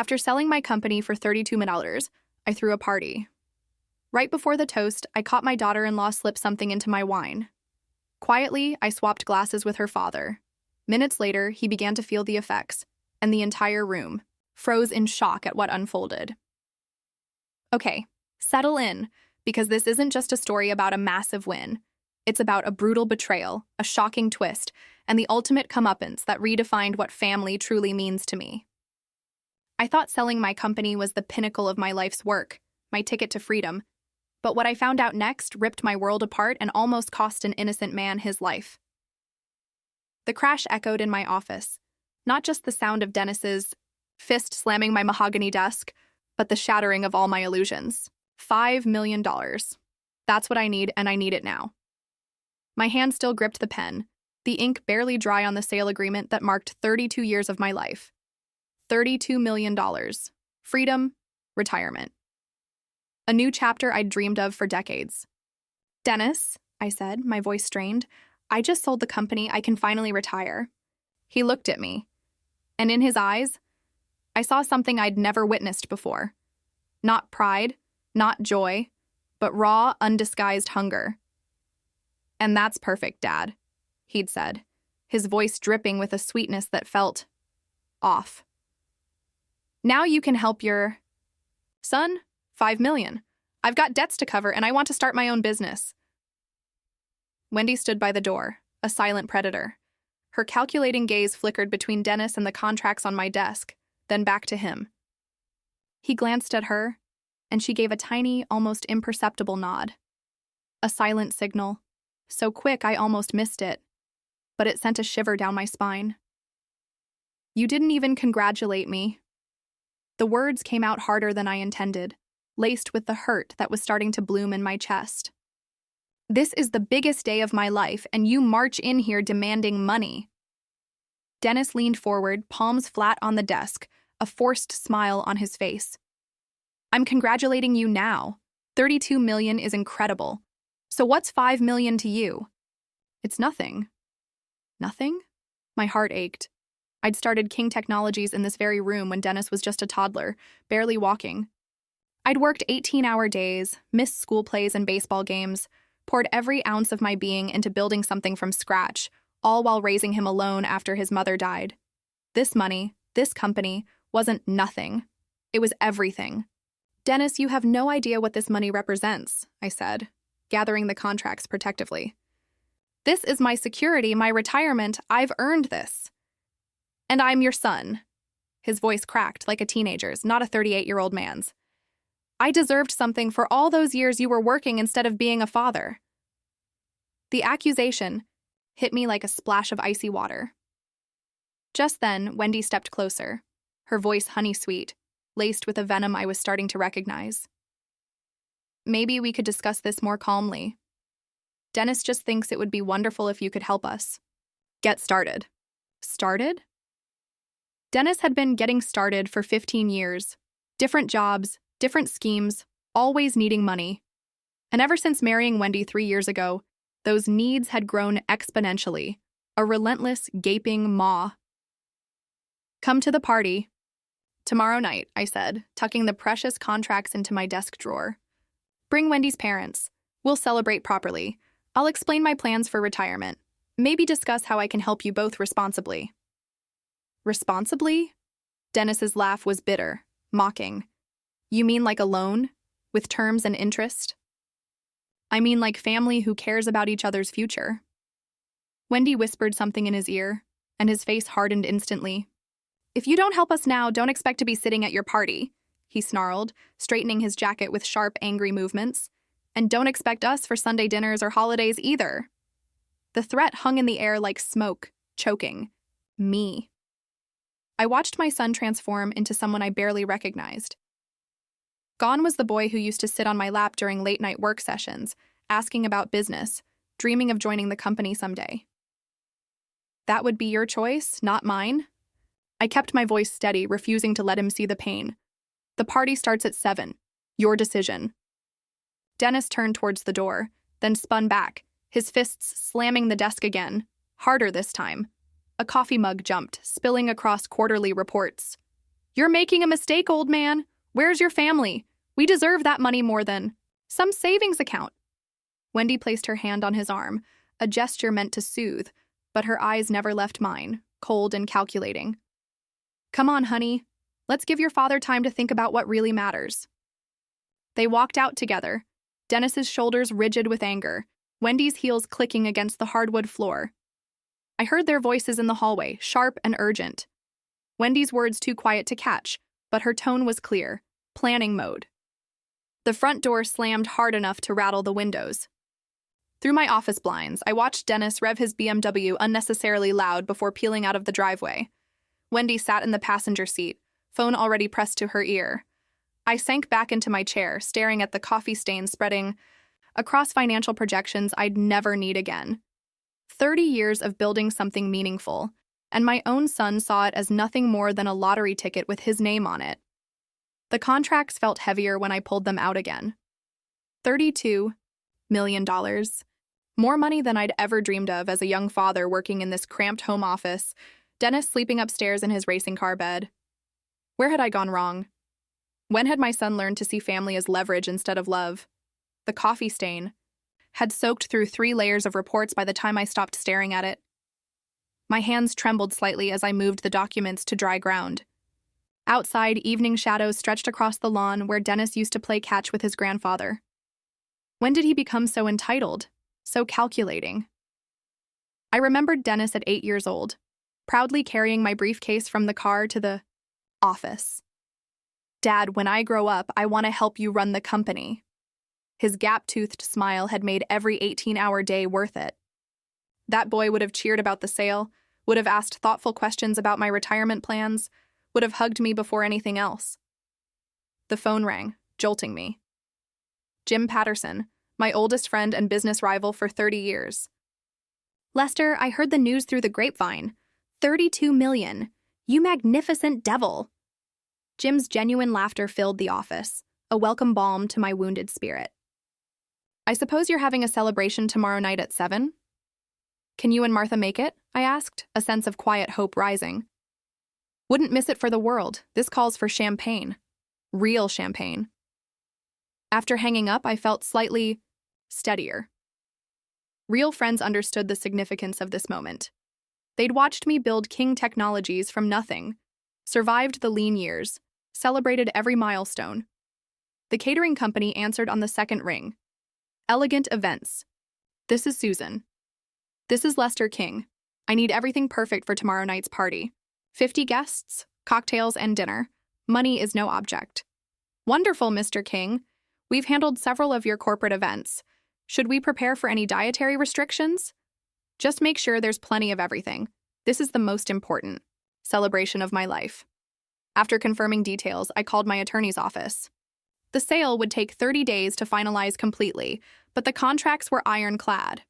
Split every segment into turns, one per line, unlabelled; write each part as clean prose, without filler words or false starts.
After selling my company for $32 million, I threw a party. Right before the toast, I caught my daughter-in-law slip something into my wine. Quietly, I swapped glasses with her father. Minutes later, he began to feel the effects, and the entire room froze in shock at what unfolded. Okay, settle in, because this isn't just a story about a massive win. It's about a brutal betrayal, a shocking twist, and the ultimate comeuppance that redefined what family truly means to me. I thought selling my company was the pinnacle of my life's work, my ticket to freedom, but what I found out next ripped my world apart and almost cost an innocent man his life. The crash echoed in my office, not just the sound of Dennis's fist slamming my mahogany desk, but the shattering of all my illusions. $5 million. That's what I need, and I need it now. My hand still gripped the pen, the ink barely dry on the sale agreement that marked 32 years of my life. $32 million. Freedom, retirement. A new chapter I'd dreamed of for decades. "Dennis," I said, my voice strained, "I just sold the company. I can finally retire." He looked at me, and in his eyes, I saw something I'd never witnessed before. Not pride, not joy, but raw, undisguised hunger. "And that's perfect, Dad," he'd said, his voice dripping with a sweetness that felt off. "Now you can help your son. $5 million. I've got debts to cover, and I want to start my own business." Wendy stood by the door, a silent predator. Her calculating gaze flickered between Dennis and the contracts on my desk, then back to him. He glanced at her, and she gave a tiny, almost imperceptible nod. A silent signal, so quick I almost missed it, but it sent a shiver down my spine. "You didn't even congratulate me." The words came out harder than I intended, laced with the hurt that was starting to bloom in my chest. "This is the biggest day of my life, and you march in here demanding money." Dennis leaned forward, palms flat on the desk, a forced smile on his face. "I'm congratulating you now. $32 million is incredible. So what's $5 million to you?" "It's nothing." "Nothing?" My heart ached. I'd started King Technologies in this very room when Dennis was just a toddler, barely walking. I'd worked 18-hour days, missed school plays and baseball games, poured every ounce of my being into building something from scratch, all while raising him alone after his mother died. This money, this company, wasn't nothing. It was everything. "Dennis, you have no idea what this money represents," I said, gathering the contracts protectively. "This is my security, my retirement. I've earned this. And I'm your son." His voice cracked like a teenager's, not a 38-year-old man's. "I deserved something for all those years you were working instead of being a father." The accusation hit me like a splash of icy water. Just then, Wendy stepped closer, her voice honey-sweet, laced with a venom I was starting to recognize. "Maybe we could discuss this more calmly. Dennis just thinks it would be wonderful if you could help us get started." "Started?" Dennis had been getting started for 15 years. Different jobs, different schemes, always needing money. And ever since marrying Wendy 3 years ago, those needs had grown exponentially, a relentless, gaping maw. "Come to the party." "Tomorrow night," I said, tucking the precious contracts into my desk drawer. "Bring Wendy's parents. We'll celebrate properly. I'll explain my plans for retirement. Maybe discuss how I can help you both responsibly." "Responsibly?" Dennis's laugh was bitter, mocking. "You mean like a loan, with terms and interest?" "I mean like family who cares about each other's future." Wendy whispered something in his ear, and his face hardened instantly. "If you don't help us now, don't expect to be sitting at your party," he snarled, straightening his jacket with sharp, angry movements. "And don't expect us for Sunday dinners or holidays either." The threat hung in the air like smoke, choking. Me. I watched my son transform into someone I barely recognized. Gone was the boy who used to sit on my lap during late-night work sessions, asking about business, dreaming of joining the company someday. "That would be your choice, not mine." I kept my voice steady, refusing to let him see the pain. "The party starts at 7. Your decision." Dennis turned towards the door, then spun back, his fists slamming the desk again, harder this time. A coffee mug jumped, spilling across quarterly reports. You're making a mistake, old man. Where's your family? We deserve that money more than some savings account. Wendy placed her hand on his arm, a gesture meant to soothe, but her eyes never left mine, cold and calculating. Come on, honey. Let's give your father time to think about what really matters. They walked out together, Dennis's shoulders rigid with anger, Wendy's heels clicking against the hardwood floor. I heard their voices in the hallway, sharp and urgent. Wendy's words too quiet to catch, but her tone was clear, planning mode. The front door slammed hard enough to rattle the windows. Through my office blinds, I watched Dennis rev his BMW unnecessarily loud before peeling out of the driveway. Wendy sat in the passenger seat, phone already pressed to her ear. I sank back into my chair, staring at the coffee stains spreading across financial projections I'd never need again. 30 years of building something meaningful, and my own son saw it as nothing more than a lottery ticket with his name on it. The contracts felt heavier when I pulled them out again. $32 million. More money than I'd ever dreamed of as a young father working in this cramped home office, Dennis sleeping upstairs in his racing car bed. Where had I gone wrong? When had my son learned to see family as leverage instead of love? The coffee stain had soaked through 3 layers of reports by the time I stopped staring at it. My hands trembled slightly as I moved the documents to dry ground. Outside, evening shadows stretched across the lawn where Dennis used to play catch with his grandfather. When did he become so entitled, so calculating? I remembered Dennis at 8 years old, proudly carrying my briefcase from the car to the office. Dad, when I grow up, I want to help you run the company. His gap-toothed smile had made every 18-hour day worth it. That boy would have cheered about the sale, would have asked thoughtful questions about my retirement plans, would have hugged me before anything else. The phone rang, jolting me. Jim Patterson, my oldest friend and business rival for 30 years. Lester, I heard the news through the grapevine. 32 million. You magnificent devil. Jim's genuine laughter filled the office, a welcome balm to my wounded spirit. I suppose you're having a celebration tomorrow night at 7? Can you and Martha make it? I asked, a sense of quiet hope rising. Wouldn't miss it for the world. This calls for champagne. Real champagne. After hanging up, I felt slightly steadier. Real friends understood the significance of this moment. They'd watched me build King Technologies from nothing, survived the lean years, celebrated every milestone. The catering company answered on the second ring. Elegant Events. This is Susan. This is Lester King. I need everything perfect for tomorrow night's party. 50 guests, cocktails, and dinner. Money is no object. Wonderful, Mr. King. We've handled several of your corporate events. Should we prepare for any dietary restrictions? Just make sure there's plenty of everything. This is the most important celebration of my life. After confirming details, I called my attorney's office. The sale would take 30 days to finalize completely, but the contracts were ironclad.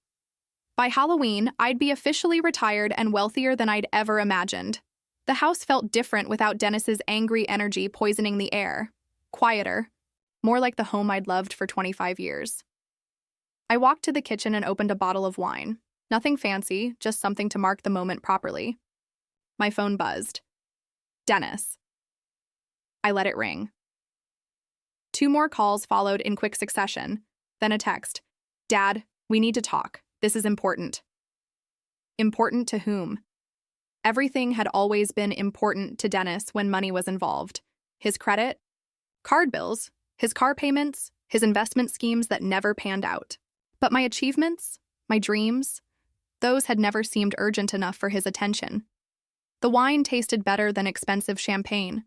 By Halloween, I'd be officially retired and wealthier than I'd ever imagined. The house felt different without Dennis's angry energy poisoning the air. Quieter. More like the home I'd loved for 25 years. I walked to the kitchen and opened a bottle of wine. Nothing fancy, just something to mark the moment properly. My phone buzzed. Dennis. I let it ring. 2 more calls followed in quick succession, then a text. Dad, we need to talk. This is important. Important to whom? Everything had always been important to Dennis when money was involved. His credit, card bills, his car payments, his investment schemes that never panned out. But my achievements, my dreams, those had never seemed urgent enough for his attention. The wine tasted better than expensive champagne.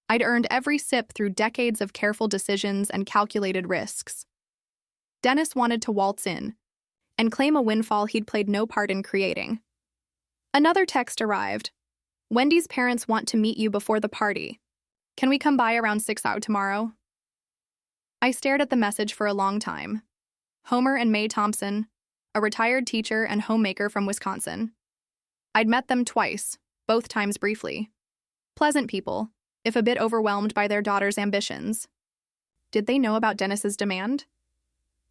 I'd earned every sip through decades of careful decisions and calculated risks. Dennis wanted to waltz in and claim a windfall he'd played no part in creating. Another text arrived. Wendy's parents want to meet you before the party. Can we come by around 6 out tomorrow? I stared at the message for a long time. Homer and Mae Thompson, a retired teacher and homemaker from Wisconsin. I'd met them twice, both times briefly. Pleasant people, if a bit overwhelmed by their daughter's ambitions. Did they know about Dennis's demand?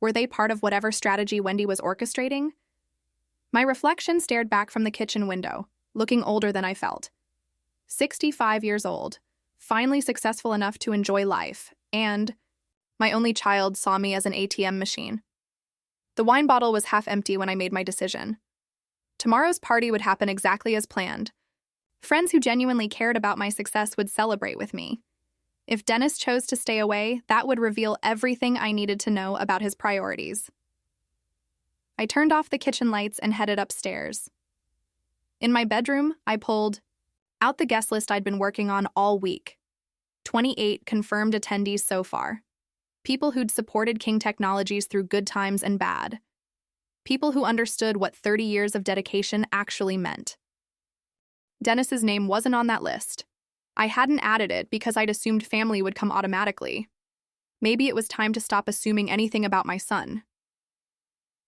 Were they part of whatever strategy Wendy was orchestrating? My reflection stared back from the kitchen window, looking older than I felt. 65 years old, finally successful enough to enjoy life, and my only child saw me as an ATM machine. The wine bottle was half empty when I made my decision. Tomorrow's party would happen exactly as planned. Friends who genuinely cared about my success would celebrate with me. If Dennis chose to stay away, that would reveal everything I needed to know about his priorities. I turned off the kitchen lights and headed upstairs. In my bedroom, I pulled out the guest list I'd been working on all week. 28 confirmed attendees so far. People who'd supported King Technologies through good times and bad. People who understood what 30 years of dedication actually meant. Dennis's name wasn't on that list. I hadn't added it because I'd assumed family would come automatically. Maybe it was time to stop assuming anything about my son.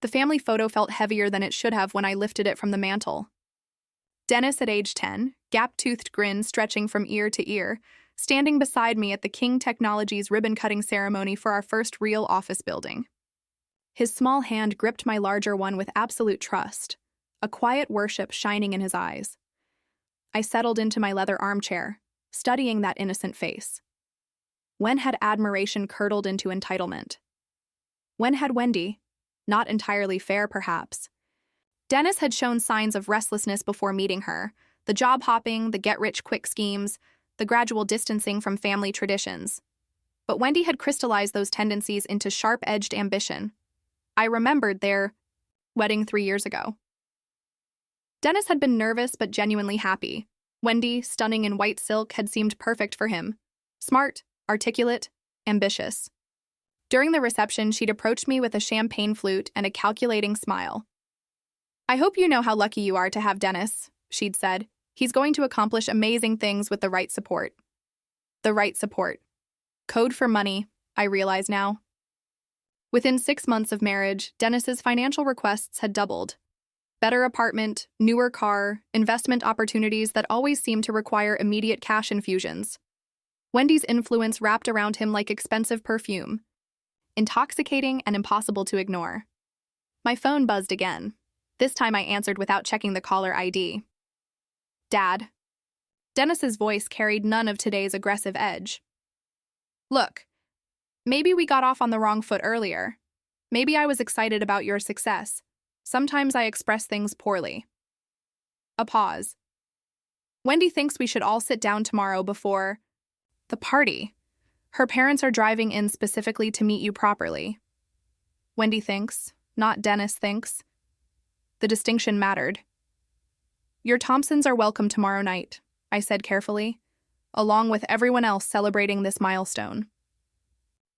The family photo felt heavier than it should have when I lifted it from the mantel. Dennis at age 10, gap-toothed grin stretching from ear to ear, standing beside me at the King Technologies ribbon-cutting ceremony for our first real office building. His small hand gripped my larger one with absolute trust, a quiet worship shining in his eyes. I settled into my leather armchair, studying that innocent face. When had admiration curdled into entitlement? When had Wendy, not entirely fair perhaps? Dennis had shown signs of restlessness before meeting her, the job hopping, the get-rich-quick schemes, the gradual distancing from family traditions. But Wendy had crystallized those tendencies into sharp-edged ambition. I remembered their wedding 3 years ago. Dennis had been nervous but genuinely happy. Wendy, stunning in white silk, had seemed perfect for him. Smart, articulate, ambitious. During the reception, she'd approached me with a champagne flute and a calculating smile. "I hope you know how lucky you are to have Dennis," she'd said. "He's going to accomplish amazing things with the right support." The right support. Code for money, I realize now. Within 6 months of marriage, Dennis's financial requests had doubled. Better apartment, newer car, investment opportunities that always seemed to require immediate cash infusions. Wendy's influence wrapped around him like expensive perfume. Intoxicating and impossible to ignore. My phone buzzed again. This time I answered without checking the caller ID. "Dad." Dennis's voice carried none of today's aggressive edge. "Look, maybe we got off on the wrong foot earlier. Maybe I was excited about your success. Sometimes I express things poorly." A pause. "Wendy thinks we should all sit down tomorrow before the party. Her parents are driving in specifically to meet you properly." Wendy thinks, not Dennis thinks. The distinction mattered. "Your Thompsons are welcome tomorrow night," I said carefully, along with everyone else celebrating this milestone.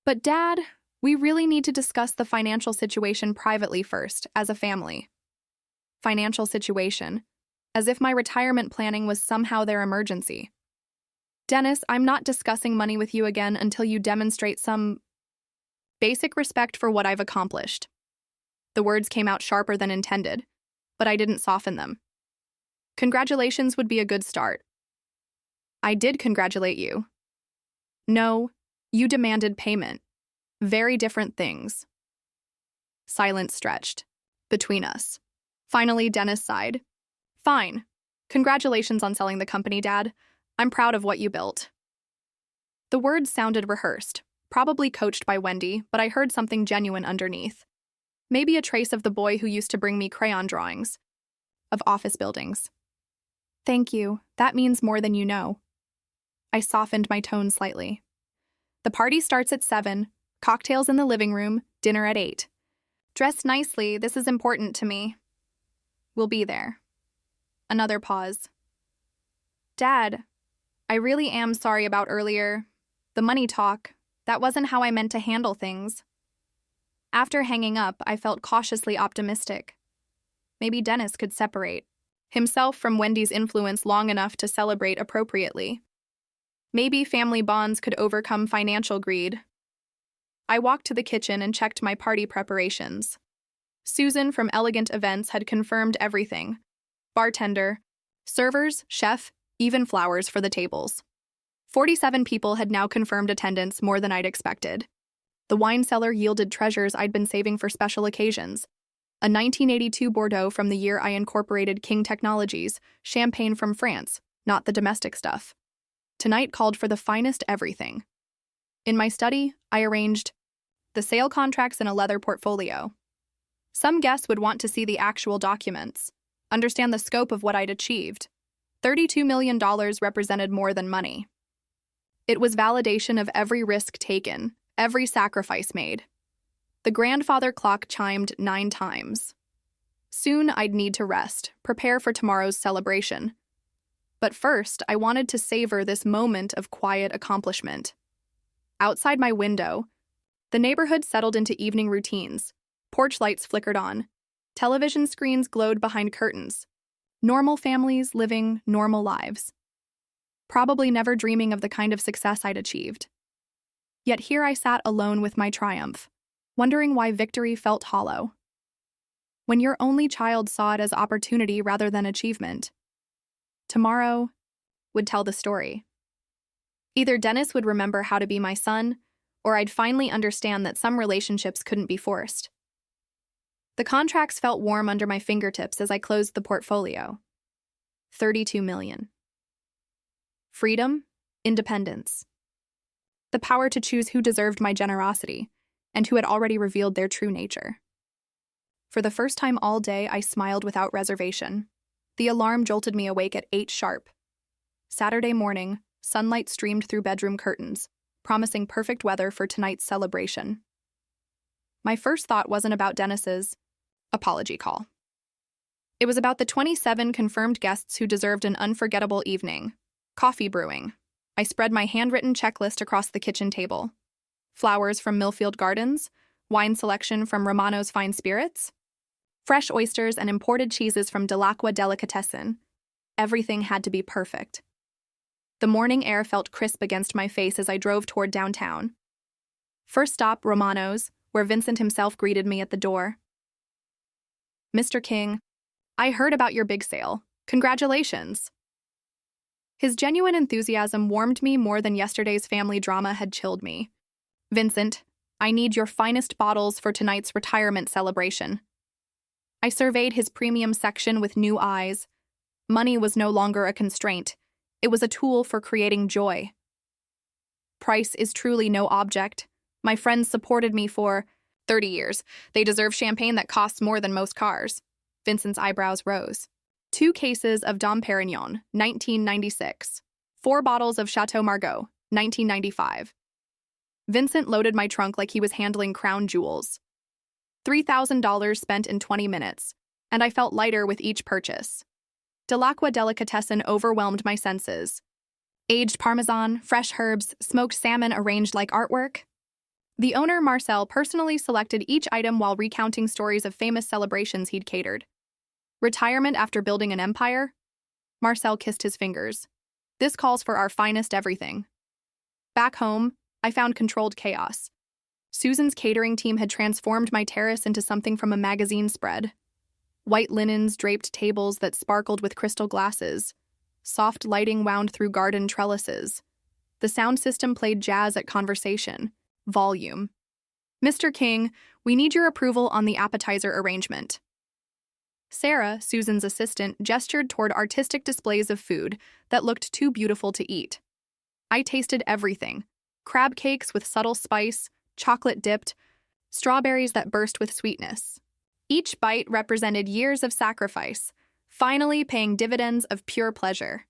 "But Dad, we really need to discuss the financial situation privately first, as a family." Financial situation, as if my retirement planning was somehow their emergency. "Dennis, I'm not discussing money with you again until you demonstrate some basic respect for what I've accomplished." The words came out sharper than intended, but I didn't soften them. "Congratulations would be a good start." "I did congratulate you." "No, you demanded payment. Very different things." Silence stretched between us. Finally, Dennis sighed. "Fine. Congratulations on selling the company, Dad. I'm proud of what you built." The words sounded rehearsed, probably coached by Wendy, but I heard something genuine underneath. Maybe a trace of the boy who used to bring me crayon drawings of office buildings. "Thank you. That means more than you know." I softened my tone slightly. "The party starts at 7, cocktails in the living room, dinner at 8. Dress nicely, this is important to me." "We'll be there." Another pause. "Dad, I really am sorry about earlier. The money talk, that wasn't how I meant to handle things." After hanging up, I felt cautiously optimistic. Maybe Dennis could separate himself from Wendy's influence long enough to celebrate appropriately. Maybe family bonds could overcome financial greed. I walked to the kitchen and checked my party preparations. Susan from Elegant Events had confirmed everything. Bartender, servers, chef, even flowers for the tables. 47 people had now confirmed attendance, more than I'd expected. The wine cellar yielded treasures I'd been saving for special occasions. A 1982 Bordeaux from the year I incorporated King Technologies, champagne from France, not the domestic stuff. Tonight called for the finest everything. In my study, I arranged the sale contracts in a leather portfolio. Some guests would want to see the actual documents, understand the scope of what I'd achieved. $32 million represented more than money. It was validation of every risk taken, every sacrifice made. The grandfather clock chimed 9 times. Soon I'd need to rest, prepare for tomorrow's celebration. But first, I wanted to savor this moment of quiet accomplishment. Outside my window, the neighborhood settled into evening routines. Porch lights flickered on. Television screens glowed behind curtains. Normal families living normal lives. Probably never dreaming of the kind of success I'd achieved. Yet here I sat alone with my triumph, wondering why victory felt hollow. When your only child saw it as opportunity rather than achievement. Tomorrow would tell the story. Either Dennis would remember how to be my son, or I'd finally understand that some relationships couldn't be forced. The contracts felt warm under my fingertips as I closed the portfolio. 32 million. Freedom, independence. The power to choose who deserved my generosity, and who had already revealed their true nature. For the first time all day, I smiled without reservation. The alarm jolted me awake at 8 sharp. Saturday morning, sunlight streamed through bedroom curtains, promising perfect weather for tonight's celebration. My first thought wasn't about Dennis's apology call. It was about the 27 confirmed guests who deserved an unforgettable evening. Coffee brewing. I spread my handwritten checklist across the kitchen table. Flowers from Millfield Gardens, wine selection from Romano's Fine Spirits, fresh oysters and imported cheeses from Dell'Acqua Delicatessen. Everything had to be perfect. The morning air felt crisp against my face as I drove toward downtown. First stop, Romano's, where Vincent himself greeted me at the door. "Mr. King, I heard about your big sale. Congratulations." His genuine enthusiasm warmed me more than yesterday's family drama had chilled me. "Vincent, I need your finest bottles for tonight's retirement celebration." I surveyed his premium section with new eyes. Money was no longer a constraint. It was a tool for creating joy. Price is truly no object. My friends supported me for 30 years. They deserve champagne that costs more than most cars. Vincent's eyebrows rose. 2 cases of Dom Perignon, 1996. 4 bottles of Chateau Margaux, 1995. Vincent loaded my trunk like he was handling crown jewels. $3,000 spent in 20 minutes, and I felt lighter with each purchase. Dell'Acqua Delicatessen overwhelmed my senses. Aged parmesan, fresh herbs, smoked salmon arranged like artwork. The owner, Marcel, personally selected each item while recounting stories of famous celebrations he'd catered. Retirement after building an empire? Marcel kissed his fingers. This calls for our finest everything. Back home, I found controlled chaos. Susan's catering team had transformed my terrace into something from a magazine spread. White linens draped tables that sparkled with crystal glasses. Soft lighting wound through garden trellises. The sound system played jazz at conversation. Volume. "Mr. King, we need your approval on the appetizer arrangement." Sarah, Susan's assistant, gestured toward artistic displays of food that looked too beautiful to eat. I tasted everything. Crab cakes with subtle spice, chocolate dipped, strawberries that burst with sweetness. Each bite represented years of sacrifice, finally paying dividends of pure pleasure.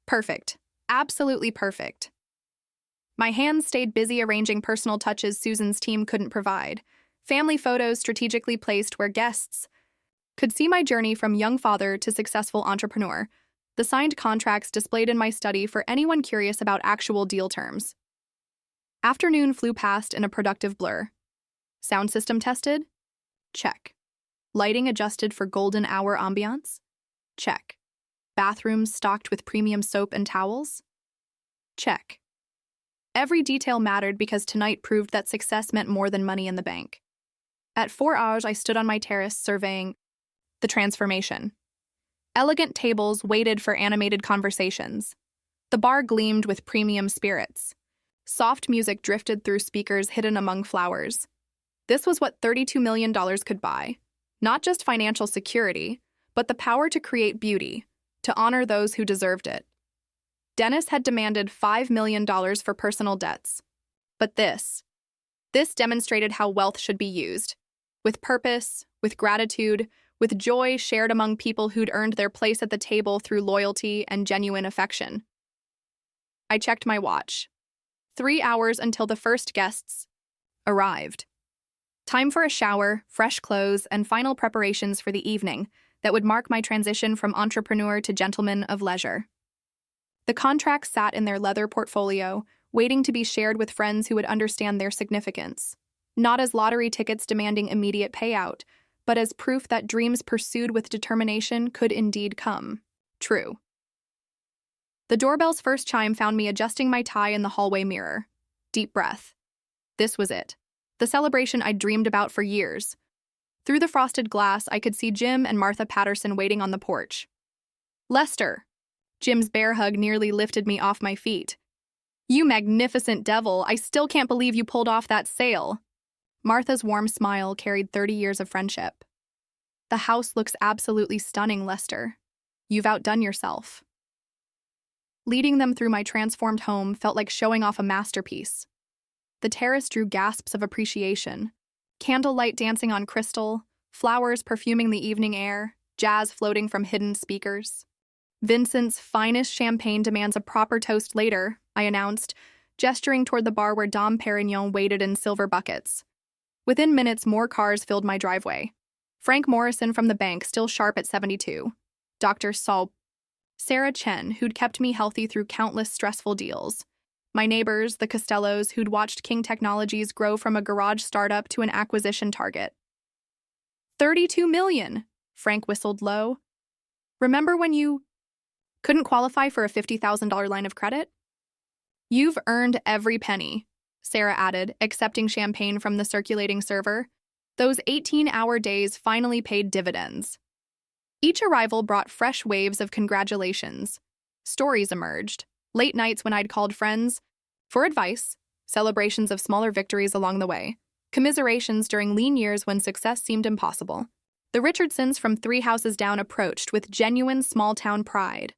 Perfect. Absolutely perfect. My hands stayed busy arranging personal touches Susan's team couldn't provide. Family photos strategically placed where guests could see my journey from young father to successful entrepreneur. The signed contracts displayed in my study for anyone curious about actual deal terms. Afternoon flew past in a productive blur. Sound system tested? Check. Lighting adjusted for golden hour ambiance? Check. Bathrooms stocked with premium soap and towels? Check. Every detail mattered because tonight proved that success meant more than money in the bank. At 4 hours, I stood on my terrace surveying the transformation. Elegant tables waited for animated conversations. The bar gleamed with premium spirits. Soft music drifted through speakers hidden among flowers. This was what $32 million could buy. Not just financial security, but the power to create beauty, to honor those who deserved it. Dennis had demanded $5 million for personal debts. But this demonstrated how wealth should be used, with purpose, with gratitude, with joy shared among people who'd earned their place at the table through loyalty and genuine affection. I checked my watch. 3 hours until the first guests arrived. Time for a shower, fresh clothes, and final preparations for the evening that would mark my transition from entrepreneur to gentleman of leisure. The contracts sat in their leather portfolio, waiting to be shared with friends who would understand their significance, not as lottery tickets demanding immediate payout, but as proof that dreams pursued with determination could indeed come true. The doorbell's first chime found me adjusting my tie in the hallway mirror. Deep breath. This was it. The celebration I'd dreamed about for years. Through the frosted glass, I could see Jim and Martha Patterson waiting on the porch. "Lester." Jim's bear hug nearly lifted me off my feet. "You magnificent devil, I still can't believe you pulled off that sale." Martha's warm smile carried 30 years of friendship. "The house looks absolutely stunning, Lester. You've outdone yourself." Leading them through my transformed home felt like showing off a masterpiece. The terrace drew gasps of appreciation. Candlelight dancing on crystal, flowers perfuming the evening air, jazz floating from hidden speakers. "Vincent's finest champagne demands a proper toast later," I announced, gesturing toward the bar where Dom Perignon waited in silver buckets. Within minutes, more cars filled my driveway. Frank Morrison from the bank, still sharp at 72. Dr. Saul. Sarah Chen, who'd kept me healthy through countless stressful deals. My neighbors, the Costellos, who'd watched King Technologies grow from a garage startup to an acquisition target. $32 million, Frank whistled low. "Remember when you couldn't qualify for a $50,000 line of credit?" "You've earned every penny," Sarah added, accepting champagne from the circulating server. Those 18-hour days finally paid dividends. Each arrival brought fresh waves of congratulations. Stories emerged. Late nights when I'd called friends for advice, celebrations of smaller victories along the way, commiserations during lean years when success seemed impossible. The Richardsons from 3 houses down approached with genuine small-town pride.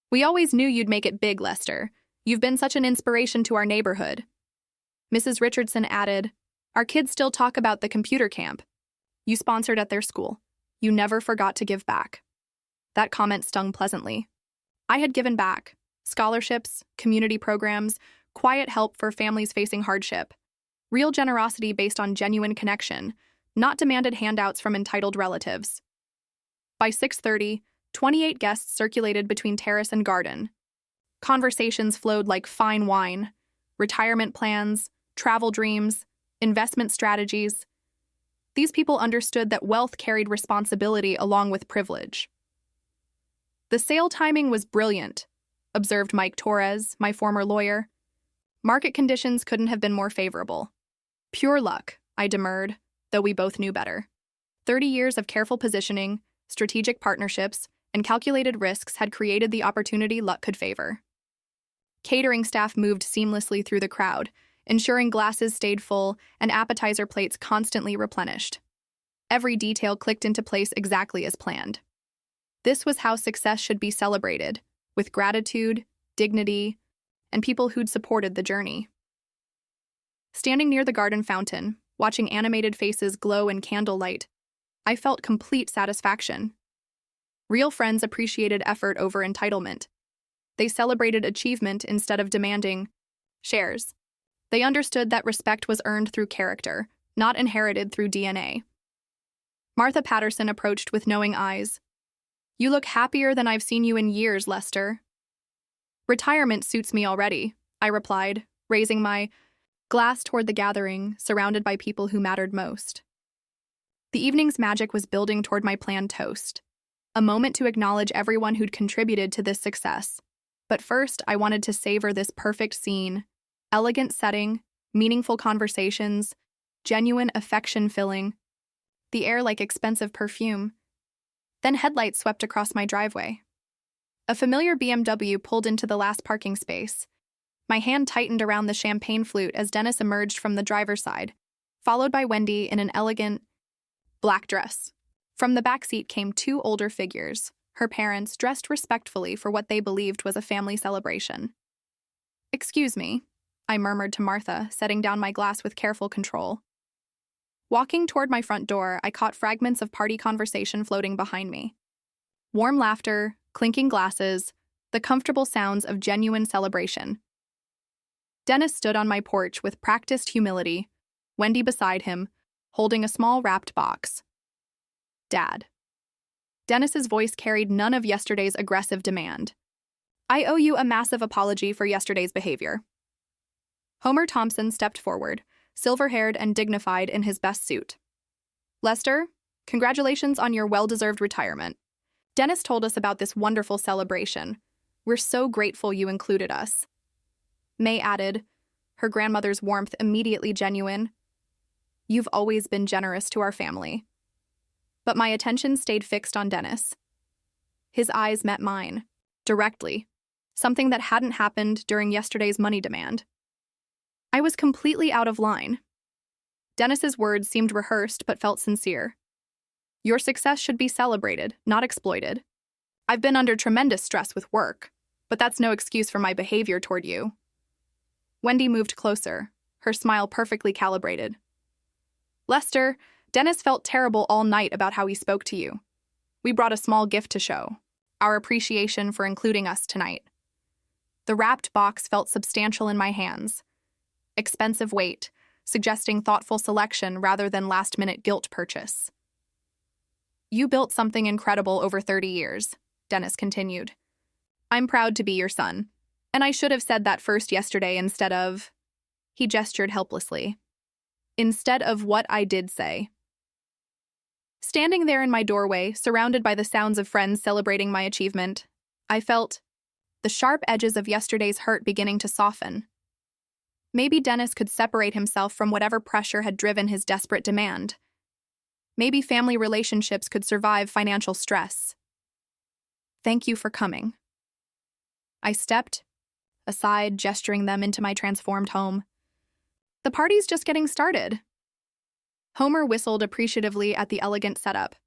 "We always knew you'd make it big, Lester. You've been such an inspiration to our neighborhood." Mrs. Richardson added, "Our kids still talk about the computer camp you sponsored at their school. You never forgot to give back." That comment stung pleasantly. I had given back. Scholarships, community programs, quiet help for families facing hardship. Real generosity based on genuine connection, not demanded handouts from entitled relatives. By 6:30, 28 guests circulated between terrace and garden. Conversations flowed like fine wine. Retirement plans, travel dreams, investment strategies. These people understood that wealth carried responsibility along with privilege. "The sale timing was brilliant," observed Mike Torres, my former lawyer. "Market conditions couldn't have been more favorable." "Pure luck," I demurred, though we both knew better. 30 years of careful positioning, strategic partnerships, and calculated risks had created the opportunity luck could favor. Catering staff moved seamlessly through the crowd, ensuring glasses stayed full and appetizer plates constantly replenished. Every detail clicked into place exactly as planned. This was how success should be celebrated, with gratitude, dignity, and people who'd supported the journey. Standing near the garden fountain, watching animated faces glow in candlelight, I felt complete satisfaction. Real friends appreciated effort over entitlement. They celebrated achievement instead of demanding shares. They understood that respect was earned through character, not inherited through DNA. Martha Patterson approached with knowing eyes. "You look happier than I've seen you in years, Lester." "Retirement suits me already," I replied, raising my glass toward the gathering, surrounded by people who mattered most. The evening's magic was building toward my planned toast, a moment to acknowledge everyone who'd contributed to this success. But first, I wanted to savor this perfect scene. Elegant setting, meaningful conversations, genuine affection filling, the air like expensive perfume. Then headlights swept across my driveway. A familiar BMW pulled into the last parking space. My hand tightened around the champagne flute as Dennis emerged from the driver's side, followed by Wendy in an elegant black dress. From the backseat came 2 older figures, her parents dressed respectfully for what they believed was a family celebration. "Excuse me," I murmured to Martha, setting down my glass with careful control. Walking toward my front door, I caught fragments of party conversation floating behind me. Warm laughter, clinking glasses, the comfortable sounds of genuine celebration. Dennis stood on my porch with practiced humility, Wendy beside him, holding a small wrapped box. "Dad." Dennis's voice carried none of yesterday's aggressive demand. "I owe you a massive apology for yesterday's behavior." Homer Thompson stepped forward, silver-haired and dignified in his best suit. "Lester, congratulations on your well-deserved retirement. Dennis told us about this wonderful celebration. We're so grateful you included us." May added, her grandmother's warmth immediately genuine. "You've always been generous to our family." But my attention stayed fixed on Dennis. His eyes met mine, directly, something that hadn't happened during yesterday's money demand. I was completely out of line. Dennis's words seemed rehearsed but felt sincere. "Your success should be celebrated, not exploited. I've been under tremendous stress with work, but that's no excuse for my behavior toward you." Wendy moved closer, her smile perfectly calibrated. "Lester, Dennis felt terrible all night about how he spoke to you. We brought a small gift to show our appreciation for including us tonight." The wrapped box felt substantial in my hands. Expensive weight, suggesting thoughtful selection rather than last-minute guilt purchase. "You built something incredible over 30 years, Dennis continued. "I'm proud to be your son, and I should have said that first yesterday instead of—" He gestured helplessly. "Instead of what I did say." Standing there in my doorway, surrounded by the sounds of friends celebrating my achievement, I felt the sharp edges of yesterday's hurt beginning to soften. Maybe Dennis could separate himself from whatever pressure had driven his desperate demand. Maybe family relationships could survive financial stress. "Thank you for coming." I stepped aside, gesturing them into my transformed home. "The party's just getting started." Homer whistled appreciatively at the elegant setup.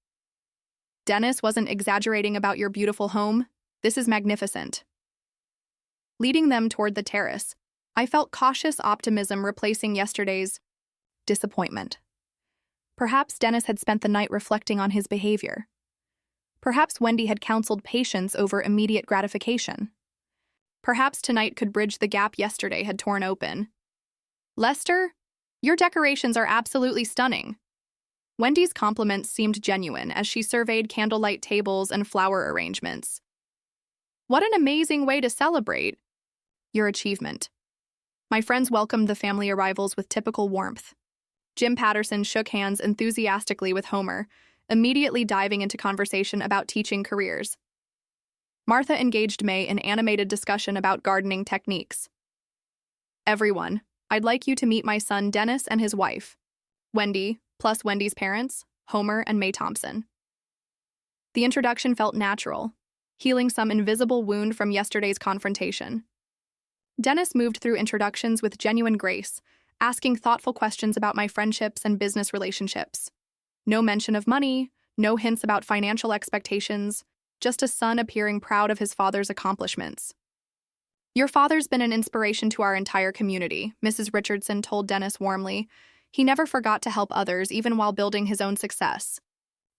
"Dennis wasn't exaggerating about your beautiful home. This is magnificent." Leading them toward the terrace, I felt cautious optimism replacing yesterday's disappointment. Perhaps Dennis had spent the night reflecting on his behavior. Perhaps Wendy had counseled patience over immediate gratification. Perhaps tonight could bridge the gap yesterday had torn open. "Lester, your decorations are absolutely stunning." Wendy's compliments seemed genuine as she surveyed candlelight tables and flower arrangements. "What an amazing way to celebrate your achievement." My friends welcomed the family arrivals with typical warmth. Jim Patterson shook hands enthusiastically with Homer, immediately diving into conversation about teaching careers. Martha engaged May in animated discussion about gardening techniques. "Everyone, I'd like you to meet my son Dennis and his wife, Wendy, plus Wendy's parents, Homer and May Thompson." The introduction felt natural, healing some invisible wound from yesterday's confrontation. Dennis moved through introductions with genuine grace, asking thoughtful questions about my friendships and business relationships. No mention of money, no hints about financial expectations, just a son appearing proud of his father's accomplishments. "Your father's been an inspiration to our entire community," Mrs. Richardson told Dennis warmly. "He never forgot to help others, even while building his own success."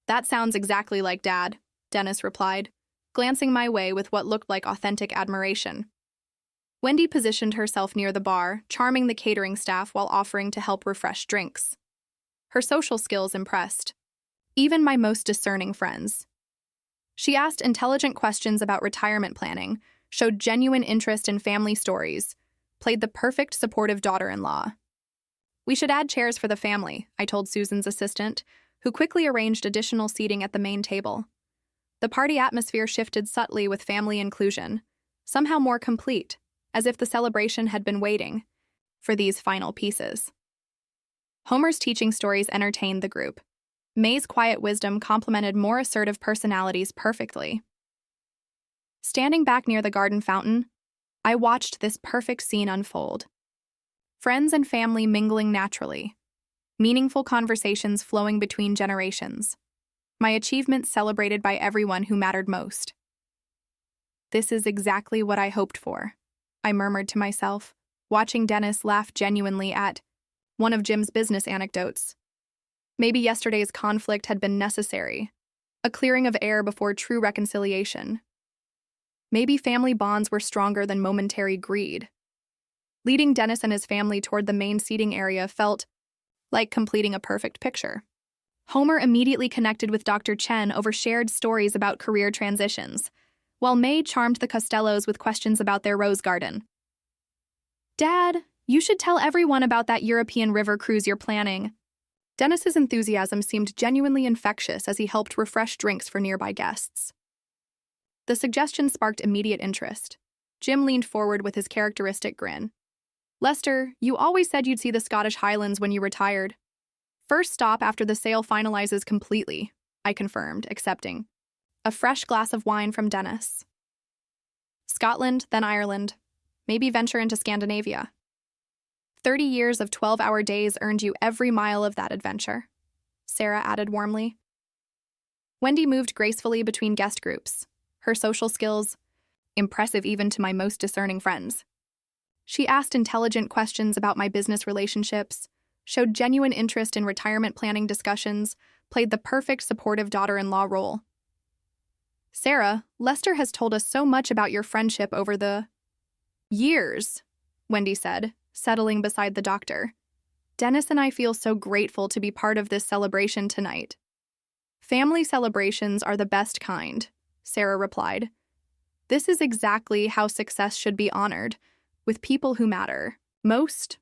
"That sounds exactly like Dad," Dennis replied, glancing my way with what looked like authentic admiration. Wendy positioned herself near the bar, charming the catering staff while offering to help refresh drinks. Her social skills impressed even my most discerning friends. She asked intelligent questions about retirement planning, showed genuine interest in family stories, played the perfect supportive daughter-in-law. "We should add chairs for the family," I told Susan's assistant, who quickly arranged additional seating at the main table. The party atmosphere shifted subtly with family inclusion, somehow more complete, as if the celebration had been waiting for these final pieces. Homer's teaching stories entertained the group. May's quiet wisdom complemented more assertive personalities perfectly. Standing back near the garden fountain, I watched this perfect scene unfold. Friends and family mingling naturally, meaningful conversations flowing between generations. My achievements celebrated by everyone who mattered most. This is exactly what I hoped for, I murmured to myself, watching Dennis laugh genuinely at one of Jim's business anecdotes. Maybe yesterday's conflict had been necessary, a clearing of air before true reconciliation. Maybe family bonds were stronger than momentary greed. Leading Dennis and his family toward the main seating area felt like completing a perfect picture. Homer immediately connected with Dr. Chen over shared stories about career transitions, while May charmed the Costellos with questions about their rose garden. "Dad, you should tell everyone about that European river cruise you're planning." Dennis's enthusiasm seemed genuinely infectious as he helped refresh drinks for nearby guests. The suggestion sparked immediate interest. Jim leaned forward with his characteristic grin. "Lester, you always said you'd see the Scottish Highlands when you retired." "First stop after the sale finalizes completely," I confirmed, accepting. A fresh glass of wine from Dennis. "Scotland, then Ireland. Maybe venture into Scandinavia." 30 years of 12-hour days earned you every mile of that adventure," Sarah added warmly. Wendy moved gracefully between guest groups, her social skills impressive even to my most discerning friends. She asked intelligent questions about my business relationships, showed genuine interest in retirement planning discussions, played the perfect supportive daughter-in-law role. "Sarah, Lester has told us so much about your friendship over the years," Wendy said, settling beside the doctor. "Dennis and I feel so grateful to be part of this celebration tonight." "Family celebrations are the best kind," Sarah replied. "This is exactly how success should be honored, with people who matter most."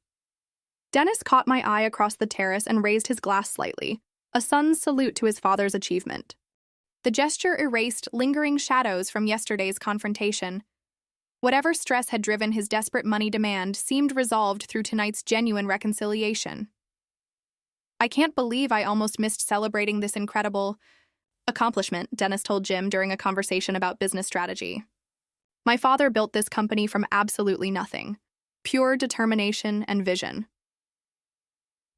Dennis caught my eye across the terrace and raised his glass slightly, a son's salute to his father's achievement. The gesture erased lingering shadows from yesterday's confrontation. Whatever stress had driven his desperate money demand seemed resolved through tonight's genuine reconciliation. "I can't believe I almost missed celebrating this incredible accomplishment," Dennis told Jim during a conversation about business strategy. "My father built this company from absolutely nothing. Pure determination and vision."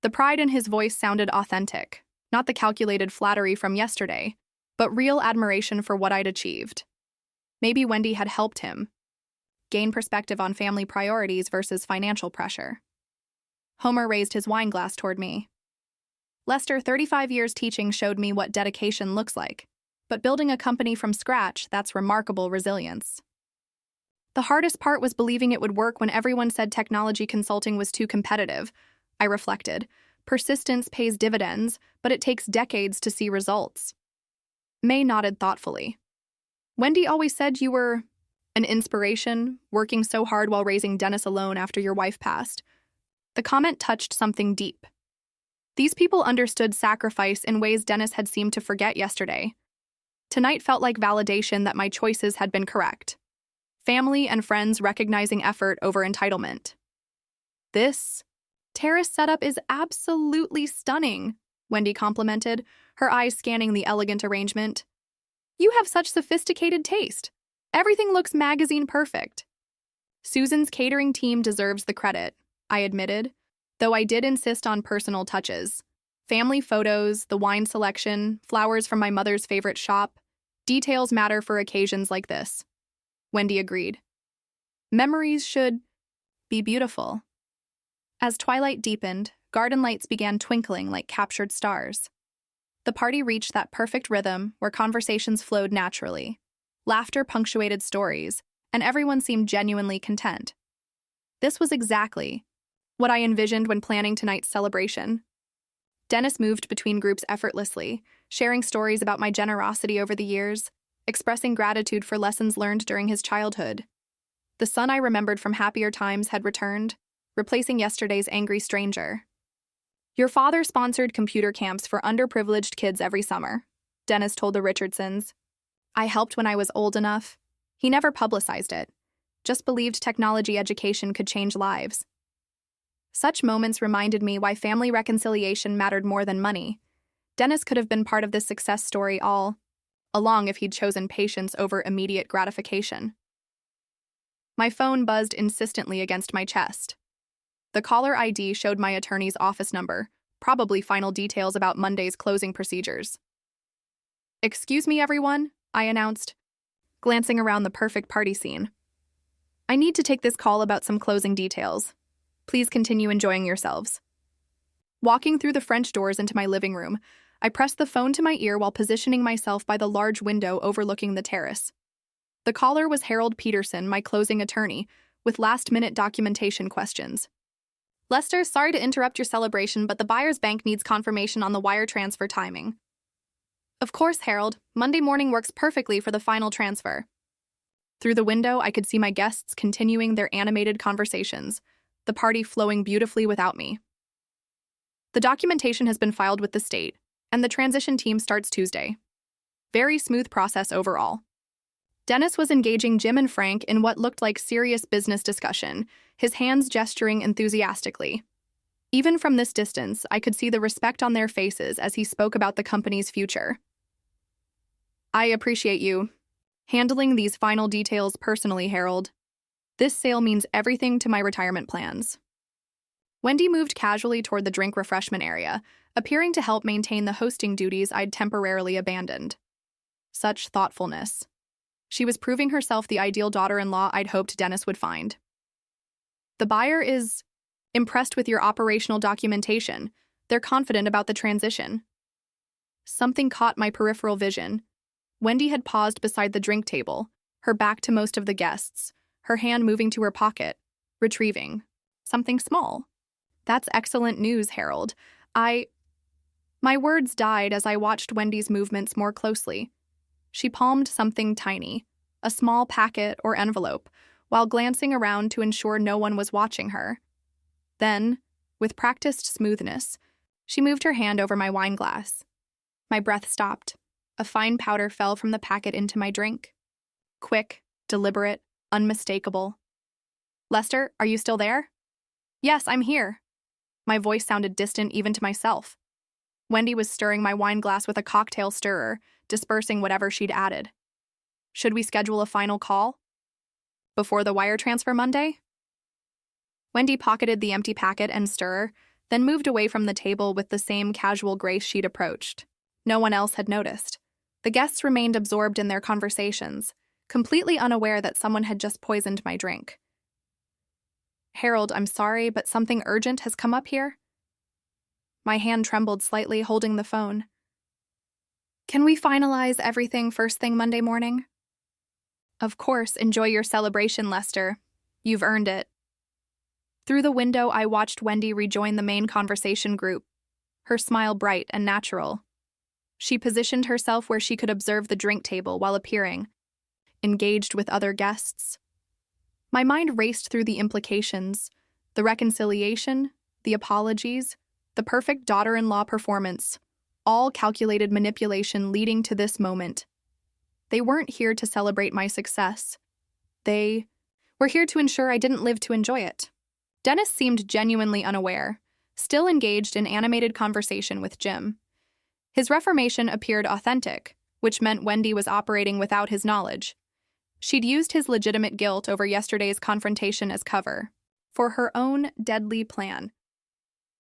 The pride in his voice sounded authentic, not the calculated flattery from yesterday, but real admiration for what I'd achieved. Maybe Wendy had helped him gain perspective on family priorities versus financial pressure. Homer raised his wine glass toward me. "Lester, 35 years teaching showed me what dedication looks like, but building a company from scratch, that's remarkable resilience." "The hardest part was believing it would work when everyone said technology consulting was too competitive," I reflected. "Persistence pays dividends, but it takes decades to see results." May nodded thoughtfully. "Wendy always said you were an inspiration, working so hard while raising Dennis alone after your wife passed." The comment touched something deep. These people understood sacrifice in ways Dennis had seemed to forget yesterday. Tonight felt like validation that my choices had been correct. Family and friends recognizing effort over entitlement. "This terrace setup is absolutely stunning," Wendy complimented, her eyes scanning the elegant arrangement. "You have such sophisticated taste. Everything looks magazine perfect." "Susan's catering team deserves the credit," I admitted, though I did insist on personal touches. Family photos, the wine selection, flowers from my mother's favorite shop. Details matter for occasions like this. Wendy agreed. "Memories should be beautiful." As twilight deepened, garden lights began twinkling like captured stars. The party reached that perfect rhythm where conversations flowed naturally. Laughter punctuated stories, and everyone seemed genuinely content. This was exactly what I envisioned when planning tonight's celebration. Dennis moved between groups effortlessly, sharing stories about my generosity over the years, expressing gratitude for lessons learned during his childhood. The son I remembered from happier times had returned, replacing yesterday's angry stranger. "Your father sponsored computer camps for underprivileged kids every summer," Dennis told the Richardsons. "I helped when I was old enough." He never publicized it, just believed technology education could change lives. Such moments reminded me why family reconciliation mattered more than money. Dennis could have been part of this success story all along if he'd chosen patience over immediate gratification. My phone buzzed insistently against my chest. The caller ID showed my attorney's office number, probably final details about Monday's closing procedures. "Excuse me, everyone," I announced, glancing around the perfect party scene. "I need to take this call about some closing details. Please continue enjoying yourselves." Walking through the French doors into my living room, I pressed the phone to my ear while positioning myself by the large window overlooking the terrace. The caller was Harold Peterson, my closing attorney, with last-minute documentation questions. "Lester, sorry to interrupt your celebration, but the buyer's bank needs confirmation on the wire transfer timing." "Of course, Harold. Monday morning works perfectly for the final transfer." Through the window, I could see my guests continuing their animated conversations, the party flowing beautifully without me. "The documentation has been filed with the state, and the transition team starts Tuesday." Very smooth process overall. Dennis was engaging Jim and Frank in what looked like serious business discussion, his hands gesturing enthusiastically. Even from this distance, I could see the respect on their faces as he spoke about the company's future. "I appreciate you handling these final details personally, Harold. This sale means everything to my retirement plans." Wendy moved casually toward the drink refreshment area, appearing to help maintain the hosting duties I'd temporarily abandoned. Such thoughtfulness. She was proving herself the ideal daughter-in-law I'd hoped Dennis would find. "The buyer is impressed with your operational documentation. They're confident about the transition." Something caught my peripheral vision. Wendy had paused beside the drink table, her back to most of the guests, her hand moving to her pocket, retrieving something small. "That's excellent news, Harold. My words died as I watched Wendy's movements more closely. She palmed something tiny, a small packet or envelope, while glancing around to ensure no one was watching her. Then, with practiced smoothness, she moved her hand over my wine glass. My breath stopped. A fine powder fell from the packet into my drink. Quick, deliberate, unmistakable. "Lester, are you still there?" "Yes, I'm here." My voice sounded distant even to myself. Wendy was stirring my wine glass with a cocktail stirrer, dispersing whatever she'd added. "Should we schedule a final call? Before the wire transfer Monday?" Wendy pocketed the empty packet and stirrer, then moved away from the table with the same casual grace she'd approached. No one else had noticed. The guests remained absorbed in their conversations, completely unaware that someone had just poisoned my drink. "Harold, I'm sorry, but something urgent has come up here." My hand trembled slightly, holding the phone. "Can we finalize everything first thing Monday morning?" "Of course, enjoy your celebration, Lester. You've earned it." Through the window, I watched Wendy rejoin the main conversation group, her smile bright and natural. She positioned herself where she could observe the drink table while appearing, engaged with other guests. My mind raced through the implications, the reconciliation, the apologies, the perfect daughter-in-law performance, all calculated manipulation leading to this moment. They weren't here to celebrate my success. They were here to ensure I didn't live to enjoy it. Dennis seemed genuinely unaware, still engaged in animated conversation with Jim. His reformation appeared authentic, which meant Wendy was operating without his knowledge. She'd used his legitimate guilt over yesterday's confrontation as cover for her own deadly plan.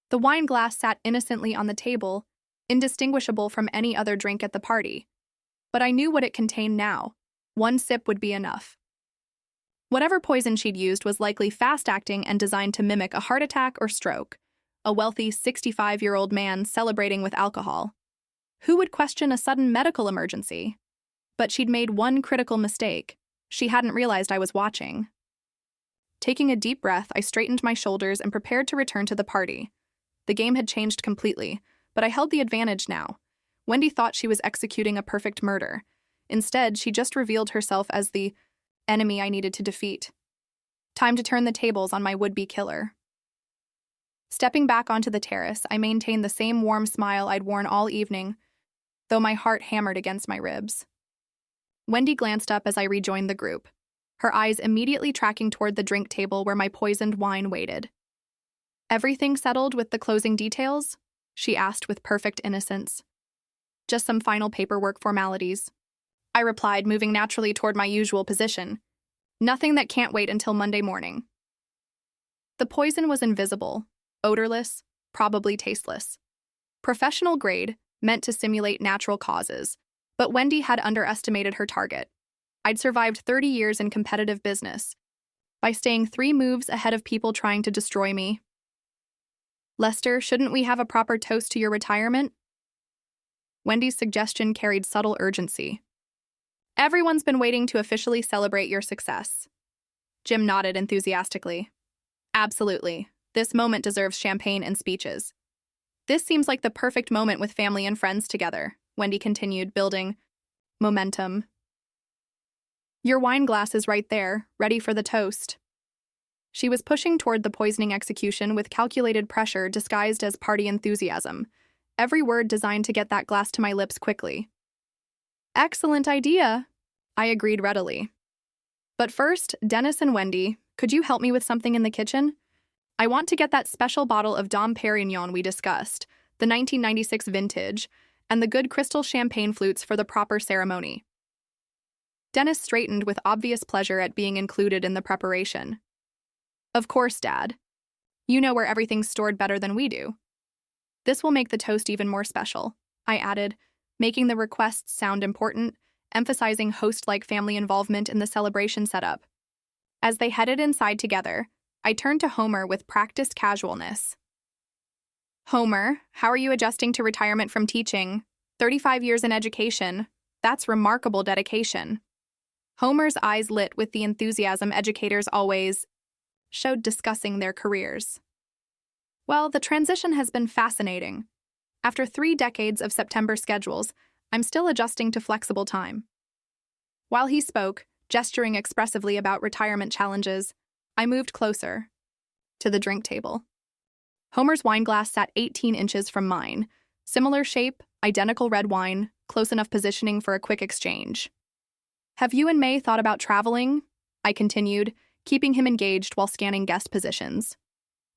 The wine glass sat innocently on the table, indistinguishable from any other drink at the party. But I knew what it contained now. One sip would be enough. Whatever poison she'd used was likely fast-acting and designed to mimic a heart attack or stroke, a wealthy 65-year-old man celebrating with alcohol. Who would question a sudden medical emergency? But she'd made one critical mistake. She hadn't realized I was watching. Taking a deep breath, I straightened my shoulders and prepared to return to the party. The game had changed completely, but I held the advantage now. Wendy thought she was executing a perfect murder. Instead, she just revealed herself as the enemy I needed to defeat. Time to turn the tables on my would-be killer. Stepping back onto the terrace, I maintained the same warm smile I'd worn all evening, though my heart hammered against my ribs. Wendy glanced up as I rejoined the group, her eyes immediately tracking toward the drink table where my poisoned wine waited. "Everything settled with the closing details?" she asked with perfect innocence. "Just some final paperwork formalities," I replied, moving naturally toward my usual position. "Nothing that can't wait until Monday morning." The poison was invisible, odorless, probably tasteless. Professional grade, meant to simulate natural causes, But Wendy had underestimated her target. I'd survived 30 years in competitive business by staying 3 moves ahead of people trying to destroy me. Lester, shouldn't we have a proper toast to your retirement? Wendy's suggestion carried subtle urgency. Everyone's been waiting to officially celebrate your success. Jim nodded enthusiastically. Absolutely. This moment deserves champagne and speeches. This seems like the perfect moment with family and friends together, Wendy continued, building momentum. Your wine glass is right there, ready for the toast. She was pushing toward the poisoning execution with calculated pressure disguised as party enthusiasm, every word designed to get that glass to my lips quickly. Excellent idea, I agreed readily. But first, Dennis and Wendy, could you help me with something in the kitchen? I want to get that special bottle of Dom Perignon we discussed, the 1996 vintage, and the good crystal champagne flutes for the proper ceremony. Dennis straightened with obvious pleasure at being included in the preparation. Of course, Dad. You know where everything's stored better than we do. This will make the toast even more special, I added, making the requests sound important, emphasizing host-like family involvement in the celebration setup. As they headed inside together, I turned to Homer with practiced casualness. Homer, how are you adjusting to retirement from teaching? 35 years in education. That's remarkable dedication. Homer's eyes lit with the enthusiasm educators always showed discussing their careers. Well, the transition has been fascinating. After 3 decades of September schedules, I'm still adjusting to flexible time. While he spoke, gesturing expressively about retirement challenges, I moved closer to the drink table. Homer's wine glass sat 18 inches from mine. Similar shape, identical red wine, close enough positioning for a quick exchange. Have you and May thought about traveling? I continued, keeping him engaged while scanning guest positions.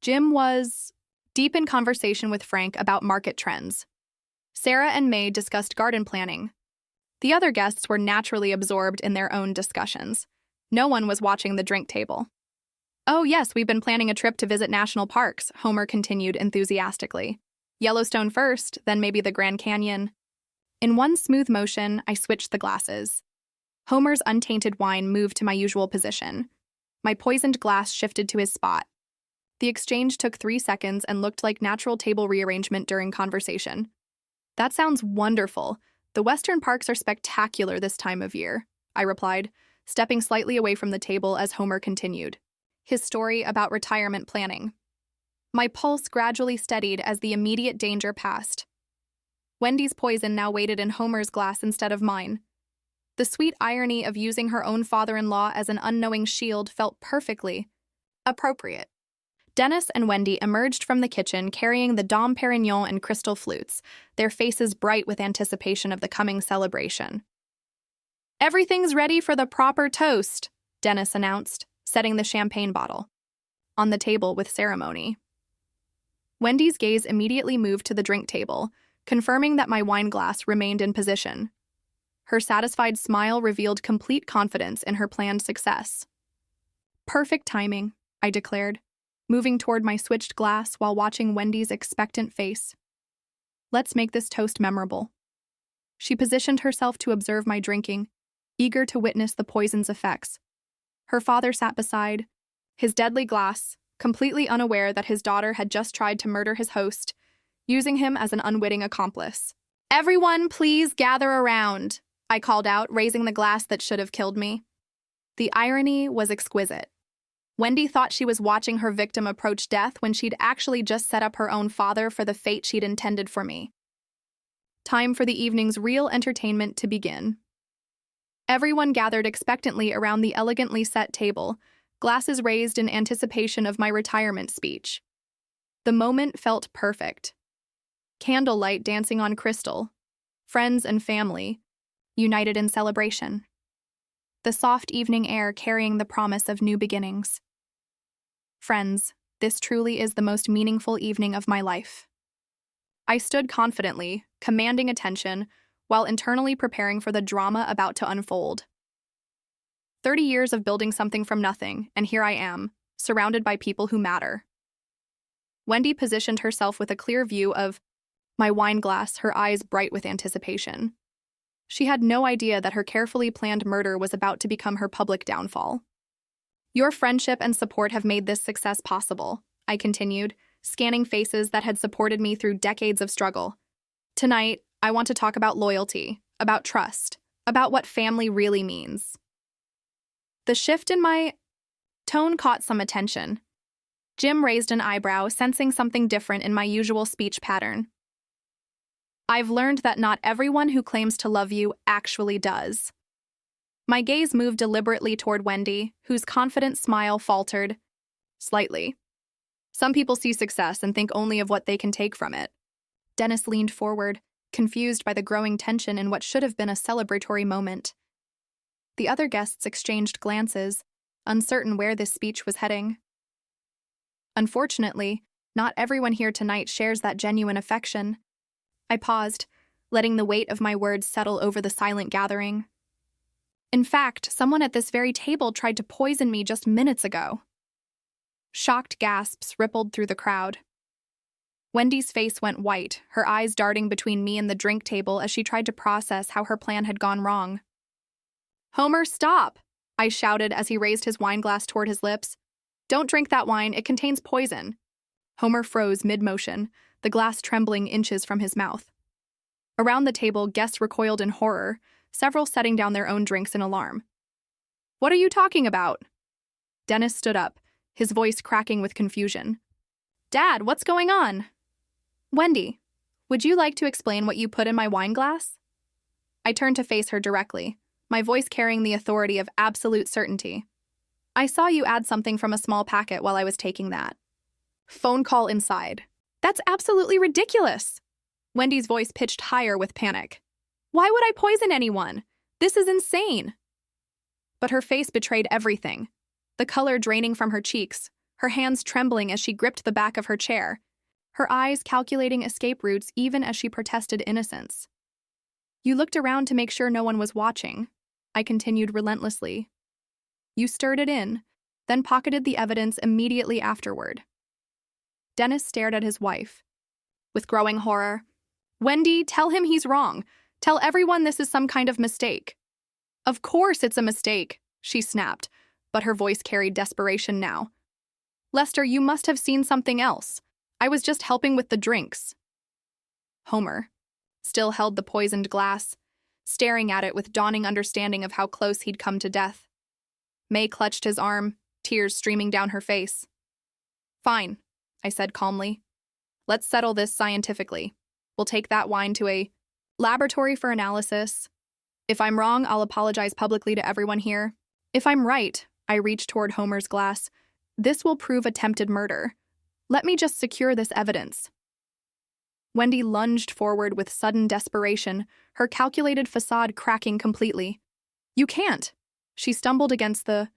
Jim was deep in conversation with Frank about market trends. Sarah and May discussed garden planning. The other guests were naturally absorbed in their own discussions. No one was watching the drink table. Oh yes, we've been planning a trip to visit national parks, Homer continued enthusiastically. Yellowstone first, then maybe the Grand Canyon. In one smooth motion, I switched the glasses. Homer's untainted wine moved to my usual position. My poisoned glass shifted to his spot. The exchange took 3 seconds and looked like natural table rearrangement during conversation. That sounds wonderful. The Western parks are spectacular this time of year, I replied, stepping slightly away from the table as Homer continued his story about retirement planning. My pulse gradually steadied as the immediate danger passed. Wendy's poison now waited in Homer's glass instead of mine. The sweet irony of using her own father-in-law as an unknowing shield felt perfectly appropriate. Dennis and Wendy emerged from the kitchen carrying the Dom Perignon and crystal flutes, their faces bright with anticipation of the coming celebration. Everything's ready for the proper toast, Dennis announced, setting the champagne bottle on the table with ceremony. Wendy's gaze immediately moved to the drink table, confirming that my wine glass remained in position. Her satisfied smile revealed complete confidence in her planned success. Perfect timing, I declared, moving toward my switched glass while watching Wendy's expectant face. Let's make this toast memorable. She positioned herself to observe my drinking, eager to witness the poison's effects. Her father sat beside, his deadly glass, completely unaware that his daughter had just tried to murder his host, using him as an unwitting accomplice. Everyone, please gather around, I called out, raising the glass that should have killed me. The irony was exquisite. Wendy thought she was watching her victim approach death when she'd actually just set up her own father for the fate she'd intended for me. Time for the evening's real entertainment to begin. Everyone gathered expectantly around the elegantly set table, glasses raised in anticipation of my retirement speech. The moment felt perfect. Candlelight dancing on crystal, friends and family, united in celebration. The soft evening air carrying the promise of new beginnings. Friends, this truly is the most meaningful evening of my life. I stood confidently, commanding attention, while internally preparing for the drama about to unfold. 30 years of building something from nothing, and here I am, surrounded by people who matter. Wendy positioned herself with a clear view of my wine glass, her eyes bright with anticipation. She had no idea that her carefully planned murder was about to become her public downfall. Your friendship and support have made this success possible, I continued, scanning faces that had supported me through decades of struggle. Tonight, I want to talk about loyalty, about trust, about what family really means. The shift in my tone caught some attention. Jim raised an eyebrow, sensing something different in my usual speech pattern. I've learned that not everyone who claims to love you actually does. My gaze moved deliberately toward Wendy, whose confident smile faltered slightly. Some people see success and think only of what they can take from it. Dennis leaned forward, confused by the growing tension in what should have been a celebratory moment. The other guests exchanged glances, uncertain where this speech was heading. Unfortunately, not everyone here tonight shares that genuine affection. I paused, letting the weight of my words settle over the silent gathering. In fact, someone at this very table tried to poison me just minutes ago. Shocked gasps rippled through the crowd. Wendy's face went white, her eyes darting between me and the drink table as she tried to process how her plan had gone wrong. "Homer, stop!" I shouted as he raised his wine glass toward his lips. "Don't drink that wine, it contains poison." Homer froze mid-motion, the glass trembling inches from his mouth. Around the table, guests recoiled in horror, several setting down their own drinks in alarm. "What are you talking about?" Dennis stood up, his voice cracking with confusion. "Dad, what's going on?" "Wendy, would you like to explain what you put in my wine glass?" I turned to face her directly, my voice carrying the authority of absolute certainty. "I saw you add something from a small packet while I was taking that." Phone call inside. "That's absolutely ridiculous!" Wendy's voice pitched higher with panic. "Why would I poison anyone? This is insane!" But her face betrayed everything. The color draining from her cheeks, her hands trembling as she gripped the back of her chair, her eyes calculating escape routes even as she protested innocence. "You looked around to make sure no one was watching," I continued relentlessly. "You stirred it in, then pocketed the evidence immediately afterward." Dennis stared at his wife. With growing horror, "Wendy, tell him he's wrong. Tell everyone this is some kind of mistake." "Of course it's a mistake," she snapped, but her voice carried desperation now. "Lester, you must have seen something else. I was just helping with the drinks." Homer still held the poisoned glass, staring at it with dawning understanding of how close he'd come to death. May clutched his arm, tears streaming down her face. "Fine," I said calmly. "Let's settle this scientifically. We'll take that wine to a laboratory for analysis. If I'm wrong, I'll apologize publicly to everyone here. If I'm right," I reached toward Homer's glass, "this will prove attempted murder. Let me just secure this evidence." Wendy lunged forward with sudden desperation, her calculated facade cracking completely. "You can't." She stumbled against the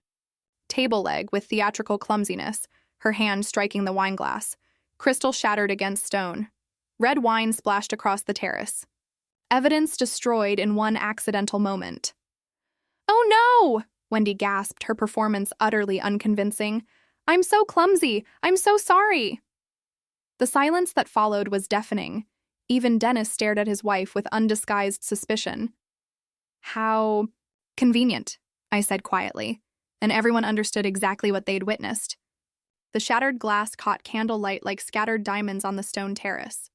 table leg with theatrical clumsiness, her hand striking the wine glass. Crystal shattered against stone. Red wine splashed across the terrace. Evidence destroyed in one accidental moment. "Oh no!" Wendy gasped, her performance utterly unconvincing. "I'm so clumsy. I'm so sorry." The silence that followed was deafening. Even Dennis stared at his wife with undisguised suspicion. "How convenient," I said quietly, and everyone understood exactly what they'd witnessed. The shattered glass caught candlelight like scattered diamonds on the stone terrace.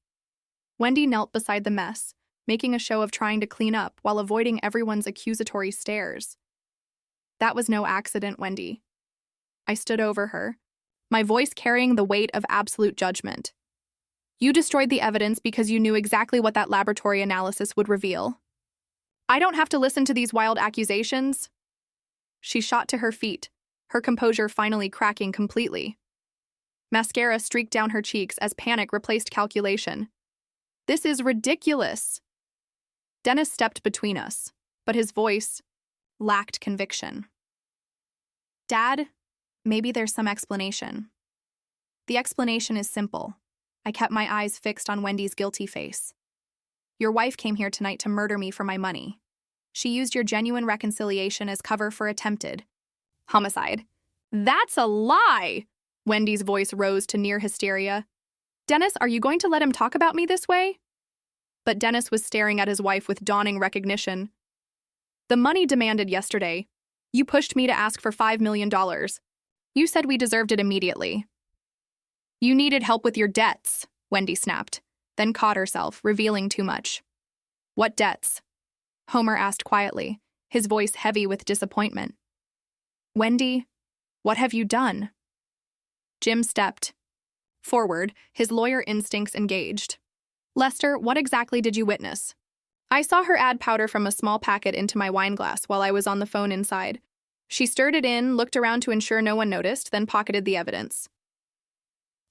Wendy knelt beside the mess, making a show of trying to clean up while avoiding everyone's accusatory stares. "That was no accident, Wendy." I stood over her, my voice carrying the weight of absolute judgment. "You destroyed the evidence because you knew exactly what that laboratory analysis would reveal. I don't have to listen to these wild accusations." She shot to her feet, her composure finally cracking completely. Mascara streaked down her cheeks as panic replaced calculation. "This is ridiculous." Dennis stepped between us, but his voice lacked conviction. "Dad, maybe there's some explanation." The explanation is simple. I kept my eyes fixed on Wendy's guilty face. "Your wife came here tonight to murder me for my money. She used your genuine reconciliation as cover for attempted homicide." "That's a lie!" Wendy's voice rose to near hysteria. "Dennis, are you going to let him talk about me this way?" but Dennis was staring at his wife with dawning recognition. The money demanded yesterday. You pushed me to ask for $5 million. You said we deserved it immediately. You needed help with your debts, Wendy snapped, then caught herself, revealing too much. What debts? Homer asked quietly, his voice heavy with disappointment. Wendy, what have you done? Jim stepped forward, his lawyer instincts engaged. Lester, what exactly did you witness? I saw her add powder from a small packet into my wine glass while I was on the phone inside. She stirred it in, looked around to ensure no one noticed, then pocketed the evidence.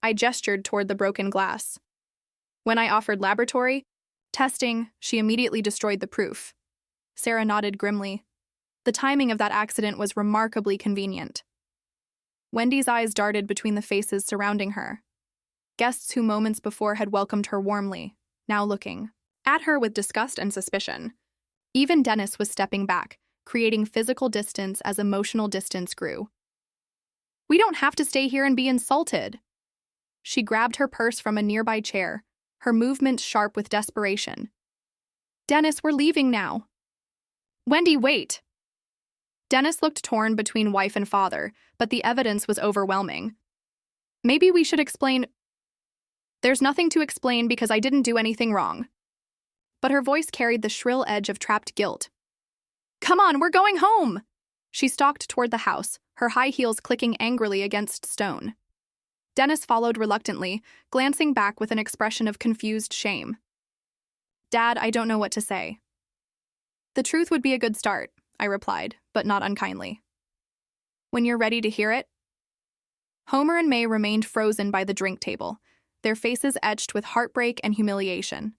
I gestured toward the broken glass. When I offered laboratory testing, she immediately destroyed the proof. Sarah nodded grimly. The timing of that accident was remarkably convenient. Wendy's eyes darted between the faces surrounding her. Guests who moments before had welcomed her warmly, now looking at her with disgust and suspicion. Even Dennis was stepping back, creating physical distance as emotional distance grew. We don't have to stay here and be insulted. She grabbed her purse from a nearby chair, her movements sharp with desperation. Dennis, we're leaving now. Wendy, wait. Dennis looked torn between wife and father, but the evidence was overwhelming. Maybe we should explain. There's nothing to explain because I didn't do anything wrong. But her voice carried the shrill edge of trapped guilt. Come on, we're going home! She stalked toward the house, her high heels clicking angrily against stone. Dennis followed reluctantly, glancing back with an expression of confused shame. Dad, I don't know what to say. The truth would be a good start, I replied, but not unkindly. When you're ready to hear it? Homer and May remained frozen by the drink table, their faces etched with heartbreak and humiliation.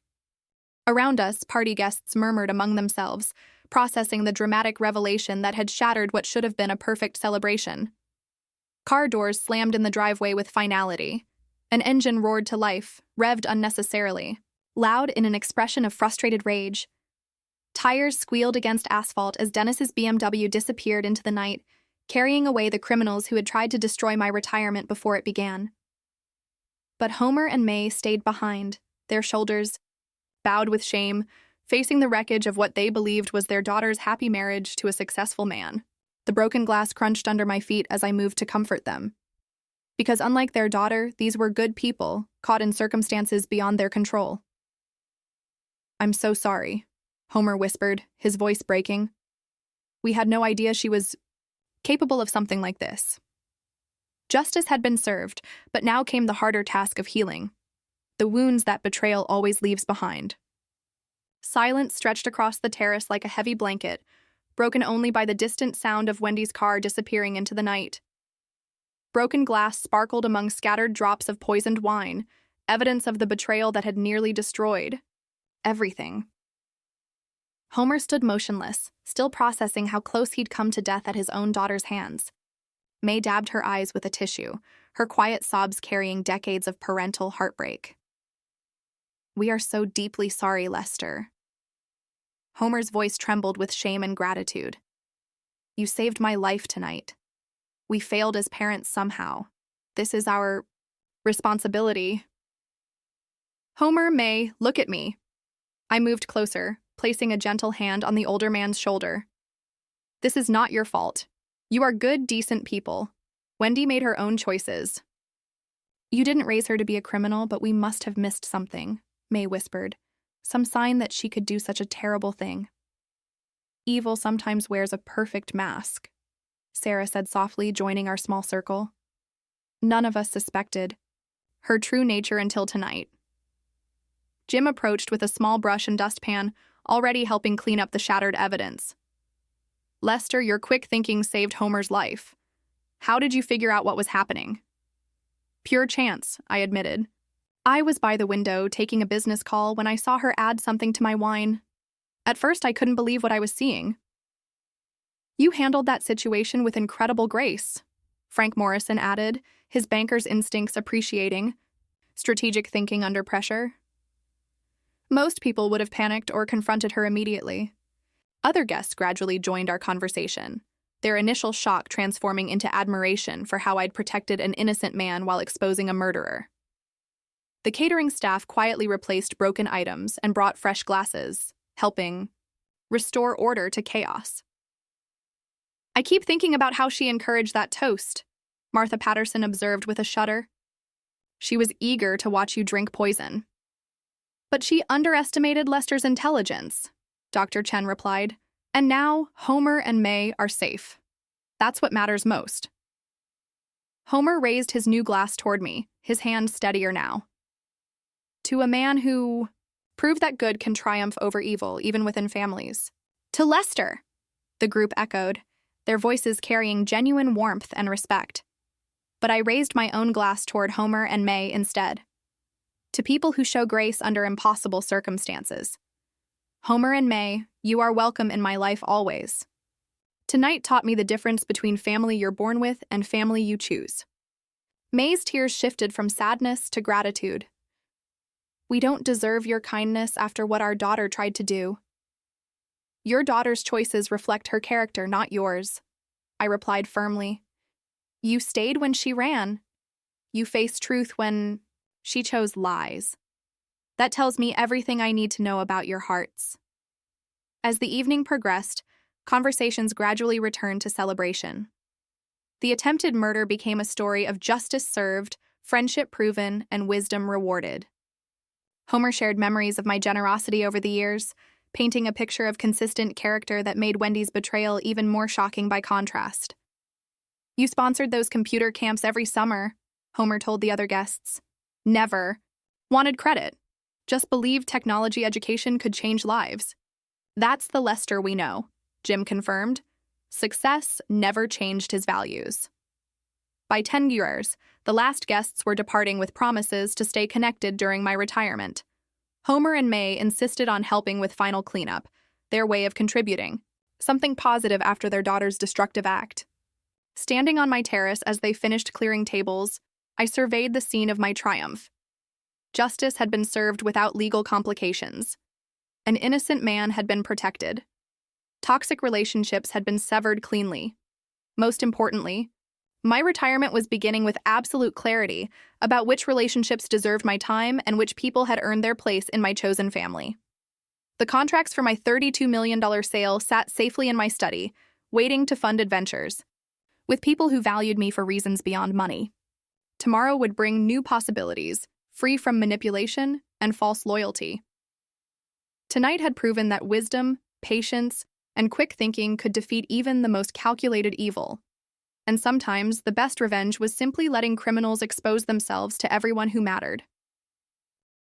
Around us, party guests murmured among themselves, processing the dramatic revelation that had shattered what should have been a perfect celebration. Car doors slammed in the driveway with finality. An engine roared to life, revved unnecessarily, loud in an expression of frustrated rage. Tires squealed against asphalt as Dennis's BMW disappeared into the night, carrying away the criminals who had tried to destroy my retirement before it began. But Homer and May stayed behind, their shoulders bowed with shame, facing the wreckage of what they believed was their daughter's happy marriage to a successful man. The broken glass crunched under my feet as I moved to comfort them. Because unlike their daughter, these were good people, caught in circumstances beyond their control. I'm so sorry, Homer whispered, his voice breaking. We had no idea she was capable of something like this. Justice had been served, but now came the harder task of healing. The wounds that betrayal always leaves behind. Silence stretched across the terrace like a heavy blanket, broken only by the distant sound of Wendy's car disappearing into the night. Broken glass sparkled among scattered drops of poisoned wine, evidence of the betrayal that had nearly destroyed everything. Homer stood motionless, still processing how close he'd come to death at his own daughter's hands. May dabbed her eyes with a tissue, her quiet sobs carrying decades of parental heartbreak. We are so deeply sorry, Lester. Homer's voice trembled with shame and gratitude. You saved my life tonight. We failed as parents somehow. This is our responsibility. Homer, May, look at me. I moved closer, placing a gentle hand on the older man's shoulder. This is not your fault. You are good, decent people. Wendy made her own choices. You didn't raise her to be a criminal, but we must have missed something, May whispered. Some sign that she could do such a terrible thing. Evil sometimes wears a perfect mask, Sarah said softly, joining our small circle. None of us suspected her true nature until tonight. Jim approached with a small brush and dustpan, already helping clean up the shattered evidence. Lester, your quick thinking saved Homer's life. How did you figure out what was happening? Pure chance, I admitted. I was by the window taking a business call when I saw her add something to my wine. At first, I couldn't believe what I was seeing. You handled that situation with incredible grace, Frank Morrison added, his banker's instincts appreciating. Strategic thinking under pressure. Most people would have panicked or confronted her immediately. Other guests gradually joined our conversation, their initial shock transforming into admiration for how I'd protected an innocent man while exposing a murderer. The catering staff quietly replaced broken items and brought fresh glasses, helping restore order to chaos. I keep thinking about how she encouraged that toast, Martha Patterson observed with a shudder. She was eager to watch you drink poison. But she underestimated Lester's intelligence, Dr. Chen replied. And now Homer and May are safe. That's what matters most. Homer raised his new glass toward me, his hand steadier now. To a man who proved that good can triumph over evil, even within families. To Lester, the group echoed, their voices carrying genuine warmth and respect. But I raised my own glass toward Homer and May instead. To people who show grace under impossible circumstances. Homer and May, you are welcome in my life always. Tonight taught me the difference between family you're born with and family you choose. May's tears shifted from sadness to gratitude. We don't deserve your kindness after what our daughter tried to do. Your daughter's choices reflect her character, not yours, I replied firmly. You stayed when she ran. You faced truth when she chose lies. That tells me everything I need to know about your hearts. As the evening progressed, conversations gradually returned to celebration. The attempted murder became a story of justice served, friendship proven, and wisdom rewarded. Homer shared memories of my generosity over the years, painting a picture of consistent character that made Wendy's betrayal even more shocking by contrast. You sponsored those computer camps every summer, Homer told the other guests. Never wanted credit. Just believed technology education could change lives. That's the Lester we know, Jim confirmed. Success never changed his values. By 10 years, the last guests were departing with promises to stay connected during my retirement. Homer and May insisted on helping with final cleanup, their way of contributing, something positive after their daughter's destructive act. Standing on my terrace as they finished clearing tables, I surveyed the scene of my triumph. Justice had been served without legal complications. An innocent man had been protected. Toxic relationships had been severed cleanly. Most importantly, my retirement was beginning with absolute clarity about which relationships deserved my time and which people had earned their place in my chosen family. The contracts for my $32 million sale sat safely in my study, waiting to fund adventures, with people who valued me for reasons beyond money. Tomorrow would bring new possibilities, free from manipulation and false loyalty. Tonight had proven that wisdom, patience, and quick thinking could defeat even the most calculated evil. And sometimes the best revenge was simply letting criminals expose themselves to everyone who mattered.